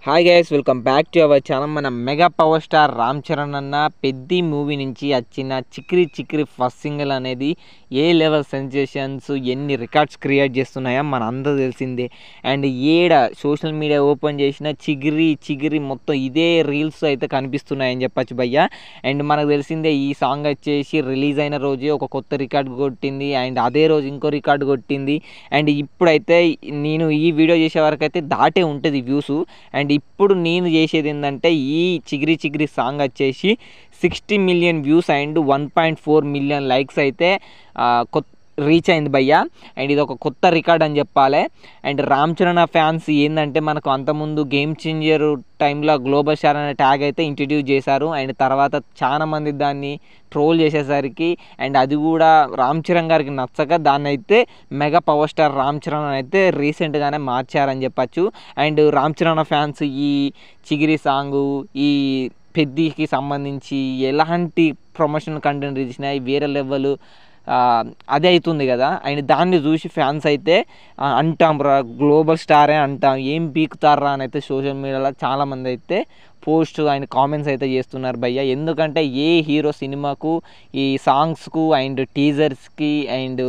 Hi guys, welcome back to our channel. మన mega power star Ram Charan అన్న Peddi movie నుంచి వచ్చిన చిక్రీ చిక్రీ ఫస్ట్ సింగిల్ అనేది ఏ లెవెల్ సెన్సేషన్స్ ఎన్ని రికార్డ్స్ క్రియేట్ చేస్తున్నాయో మన అందరూ తెలిసిందే. అండ్ ఏడ సోషల్ మీడియా ఓపెన్ చేసిన చిగిరి చిగిరి మొత్తం ఇదే రీల్స్ అయితే కనిపిస్తున్నాయని చెప్పచ్చు భయ్య. అండ్ మనకు తెలిసిందే ఈ సాంగ్ వచ్చేసి రిలీజ్ అయిన రోజే ఒక కొత్త రికార్డ్ కొట్టింది, అండ్ అదే రోజు ఇంకో రికార్డు కొట్టింది. అండ్ ఇప్పుడైతే నేను ఈ వీడియో చేసే వరకు అయితే దాటే ఉంటుంది వ్యూస్. అండ్ ఇప్పుడు నేను చేసేది ఏంటంటే ఈ చిగిరి చిగిరి సాంగ్ వచ్చేసి 60 million views and 1.4 million likes అయితే రీచ్ అయింది భయ్య. అండ్ ఇది ఒక కొత్త రికార్డ్ అని చెప్పాలి. అండ్ రామ్ చరణ్ ఫ్యాన్స్ ఏంటంటే మనకు అంతకుముందు గేమ్ చేంజర్ టైంలో గ్లోబల్ స్టార్ అనే ట్యాగ్ అయితే ఇంట్రడ్యూస్ చేశారు. అండ్ తర్వాత చాలామంది దాన్ని ట్రోల్ చేసేసరికి అండ్ అది కూడా రామ్ చరణ్ గారికి నచ్చక దాన్ని అయితే mega power star Ram Charan అయితే రీసెంట్గానే మార్చారని చెప్పచ్చు. అండ్ రామ్ చరణ్ ఫ్యాన్స్ ఈ చిగిరి సాంగు ఈ పెద్దికి సంబంధించి ఎలాంటి ప్రమోషన్ కంటెంట్ ఇచ్చినా వేరే లెవెల్ అదే అవుతుంది కదా. అండ్ దాన్ని చూసి ఫ్యాన్స్ అయితే అంటాం రా గ్లోబల్ స్టారే అంటాం, ఏం పీకుతారా అని అయితే సోషల్ మీడియాలో చాలామంది అయితే పోస్ట్ అండ్ కామెంట్స్ అయితే చేస్తున్నారు భయ్య. ఎందుకంటే ఏ హీరో సినిమాకు ఈ సాంగ్స్కు అండ్ టీజర్స్కి అండ్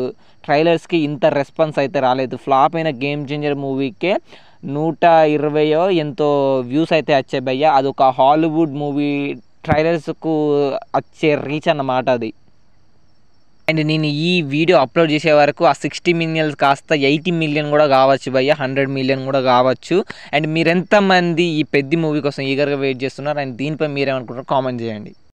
ట్రైలర్స్కి ఇంత రెస్పాన్స్ అయితే రాలేదు. ఫ్లాప్ అయిన గేమ్ చేంజర్ మూవీకే 120 ఎంతో వ్యూస్ అయితే వచ్చాయి భయ్య. అదొక హాలీవుడ్ మూవీ ట్రైలర్స్కు వచ్చే రీచ్ అన్నమాట అది. అండ్ నేను ఈ వీడియో అప్లోడ్ చేసే వరకు ఆ 60 మిలియన్ కాస్త 80 మిలియన్ కూడా కావచ్చు భయ్య, 100 మిలియన్ కూడా కావచ్చు. అండ్ మీరు ఎంతమంది ఈ పెద్ద మూవీ కోసం ఈగర్గా వెయిట్ చేస్తున్నారు అండ్ దీనిపై మీరేమనుకుంటారో కామెంట్ చేయండి.